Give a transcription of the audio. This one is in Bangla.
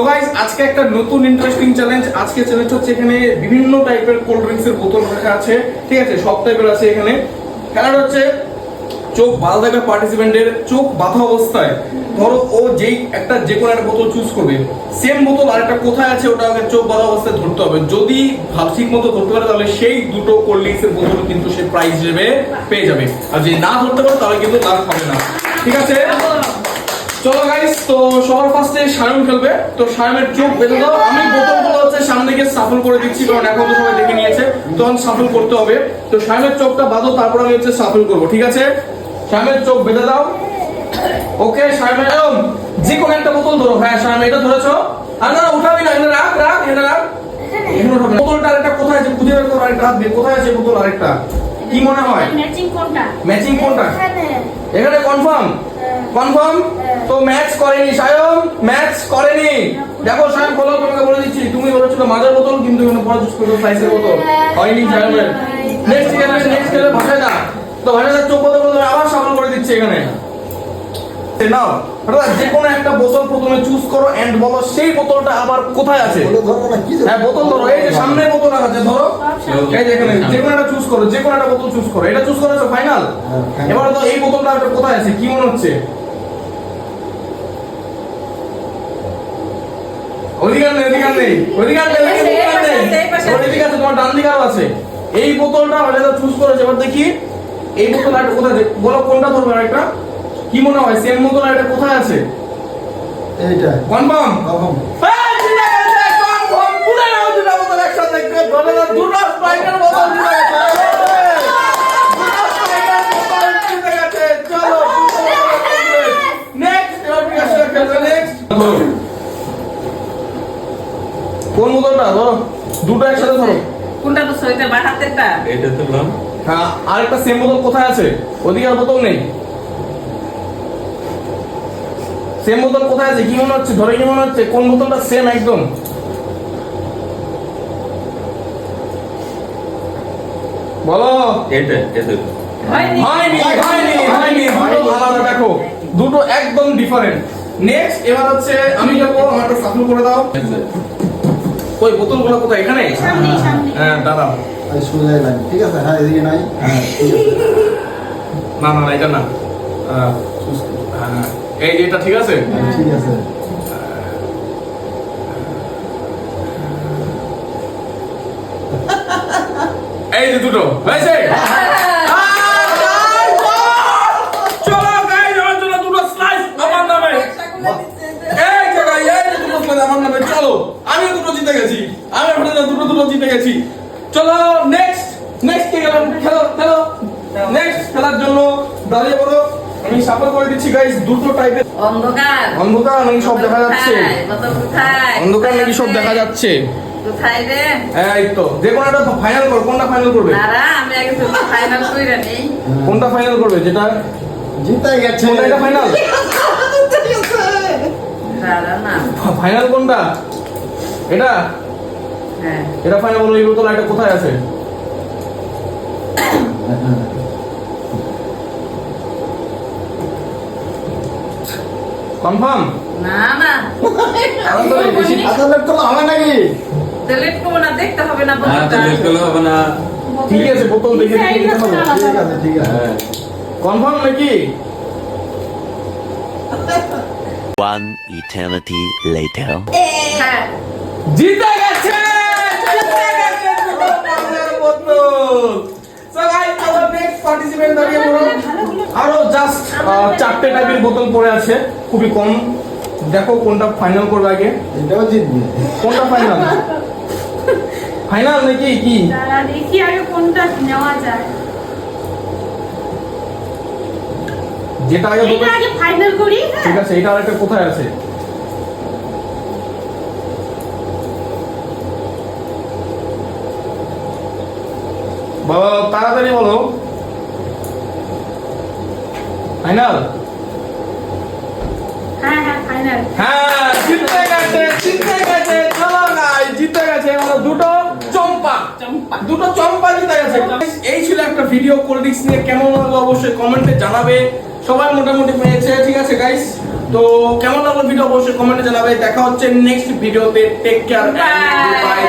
গাইস আজকে একটা নতুন ইন্টারেস্টিং চ্যালেঞ্জ। আজকে চ্যালেঞ্জ হচ্ছে এখানে বিভিন্ন টাইপের কোল্ড ড্রিঙ্কস এর বোতল রাখা আছে, ঠিক আছে, সব টাইপের আছে এখানে। খেলাটা হচ্ছে চোখ বাঁধা থাকা পার্টিসিপেন্টের চোখ বাঁধা অবস্থায় ধরো ও যেই একটা যে কোনো একটা বোতল চুজ করবে, সেম বোতল আরেকটা কোথায় আছে ওটা আগে চোখ বাঁধা অবস্থায় ধরতে হবে। যদি ঠিক মতো ধরতে পারে তাহলে সেই দুটো কোল্ড ড্রিঙ্কস এর বোতল কিন্তু সে প্রাইজ হিসেবে পেয়ে যাবে, আর যদি না ধরতে পারে তাহলে কিন্তু লাভ হবে না, ঠিক আছে? চলো গাইস, তো সবার ফার্স্টে সায়ন খেলবে। তো সায়নের চোখ বেঁধে দাও। আমি বোতলগুলো হচ্ছে সামনে গিয়ে সাফল করে দিচ্ছি, কারণ এখন তো সবাই দেখে নিয়েছে, তখন সাফল করতে হবে। তো সায়নের চোখটা বাঁধো, তারপর আমি হচ্ছে সাফল করবো, ঠিক আছে? সায়নের চোখ বেঁধে দাও। ওকে সায়ন, যে কোনো একটা বোতল ধরো। হ্যাঁ সায়ন, এটা ধরেছো? আর না উঠাবি না, এটা রাখ রাখ, এটা রাখ, এখানে উঠাবি। বোতলটা আরেকটা কোথায় আছে খুঁজে বের করো, আরেকটা হাত দিয়ে কোথায় আছে বোতল আরেকটা, কি মনে হয়? ম্যাচিং কোনটা? ম্যাচিং কোনটা? এখানে কনফার্ম? কনফার্ম? তো ম্যাচ করেনি সায়ন, ম্যাচ করেনি। দেখো সায়ন খোলো, তোমাকে বলে দিচ্ছি, তুমি বলেছিল মাদার বোতল, কিন্তু এখানে পড়া চুজ করছো স্লাইসের বোতল, হয়নি সায়নের। নেক্সট খেলে ভাষায় না, তো ভাষায় চোখ বন্ধ করে আবার সাফল করে দিচ্ছি এখানে। নাও যে কোনো একটা বোতল প্রথমে চুজ করো এন্ড বলো সেই বোতলটা আবার কোথায় আছে। হ্যাঁ বোতল ধরো, এই যে সামনে বোতল আছে ধরো, এই যে এখানে যে কোনো একটা চুজ করো, যে কোনো একটা বোতল চুজ করো। এটা চুজ করেছো ফাইনাল? এবার তো এই বোতলটা কোথায় আছে, কি মনে হচ্ছে? অধিকার নেই, অধিকার নেই, অধিকার নেই, অধিকার আছে, তোমার ডান দিকে আরো আছে। এই বোতলটা আলাদা চুজ করেছে। এবার দেখি এই বোতল একটা কোথায়, বলো কোনটা ধরবে আরেকটা, কি মনে হয় সেম বোতল এটা কোথায় আছে? এইটা কনফার্ম? কনফার্ম। হ্যাঁ জিতে গেছে, কনফার্ম। পুরো নাও দুটো বোতল একসাথে ধরে দাও, দুটো স্প্রাইটের বোতল জিতে গেছে। দুটো স্প্রাইটের বোতল জিতে গেছে। চলো নেক্সট, এবার বিকাশ খেলবে। নেক্সট কোন বোতলটা ধরো, দুটো একসাথে ধরো। কোনটা তো সইতে বাহাতেরটা? এটা তো নাম। হ্যাঁ আরেকটা সেম বোতল কোথায় আছে? ওদিকে আর বোতল নেই। সেম বোতল কোথায় আছে, কি মনে হচ্ছে? ধরে কি মনে হচ্ছে কোন বোতলটা সেম একদম? বলো। এটা হয়নি হয়নি, হয়নি, হয়নি, দুটো আলাদা। দেখো দুটো একদম ডিফারেন্ট। নেক্সট এবার হচ্ছে আমি যাবো, আমারটা সাফল করে দাও। ওই বোতলগুলো কোথায়? এখানে? সামনে সামনে। হ্যাঁ দাঁড়াও, সোজা লাইন, ঠিক আছে? হ্যাঁ এদিকে নাই, হ্যাঁ ঠিক আছে। না না না এটা না, এই যে এটা, ঠিক আছে? হ্যাঁ, ঠিক আছে। এই যে দুটো হয়েছে। চলো গাইস, আমার জন্য দুটো স্লাইস আমার নামে। এই যে গাইস, এই যে দুটো স্লাইস আমার নামে। চলো আমি দুটো জিতে গেছি, আমি আপনাদের দুটো জিতে গেছি। চলো নেক্সট, নেক্সট কে গেলাম, খেলো খেলো। নেক্সট খেলার জন্য দাঁড়িয়ে পড়ো, আমি সাপোর্ট করে দিচ্ছি গাইস। দুটো টাইপের অন্ধকার। অন্ধকার নাকি সব দেখা যাচ্ছে? বোতল কোথায়? অন্ধকার নাকি সব দেখা যাচ্ছে? কোথায় রে? এই তো যে কোনো একটা ফাইনাল করো, কোনটা ফাইনাল করবে? দাঁড়া আমি আগে তো ফাইনাল কইরা নেই। কোনটা ফাইনাল করবে? যেটা জিতে গেছে। কোনটা, এটা ফাইনাল? দাঁড়া না। ফাইনাল কোনটা? এটা? হ্যাঁ এটা ফাইনাল বলো। এই বোতল এটা কোথায় আছে? কনফার্ম? না না আসলে তো আমার নাকি ডিলিট করব না, দেখতে হবে না না তো বোতলটা। লিখলে হবে না। ঠিক আছে, বোতল দেখে দেখে দিতে হবে। ঠিক আছে, ঠিক আছে। হ্যাঁ কনফার্ম নাকি? One eternity later. হ্যাঁ জিতে গেছে, জিতে গেছে দুটো পাগলের বোতল। So guys hour next participant দাঁড়িয়ে পড়ো। আরো জাস্ট চারটে টাইপের বোতল পড়ে আছে, খুবই কম। দেখো কোনটা ফাইনাল করবে আগে। এটাও জিতবে। কোনটা ফাইনাল? ফাইনাল নাকি কি? দাঁড়া দেখি আগে কোনটা নেওয়া যায়। যেটা আগে এটা আগে ফাইনাল করি। ঠিক আছে, এটা আরেকটা কোথায় আছে? বলো তাড়াতাড়ি বলো। ফাইনাল? হ্যাঁ হ্যাঁ ফাইনাল। হ্যাঁ জিতে গেছে, জিতে গেছে। চলো গাইস, জিতে গেছে। আমরা দুটো চম্পা, দুটো চম্পা জিতে গেছে। এই ছিল একটা ভিডিও কোল্ড ড্রিঙ্কস নিয়ে। কেমন লাগলো অবশ্যই কমেন্টে জানাবে। সবাই মোটামুটি পেয়েছে, ঠিক আছে গাইস? তো কেমন লাগলো ভিডিও অবশ্যই কমেন্টে জানাবে। দেখা হচ্ছে নেক্সট ভিডিওতে। Take care, by.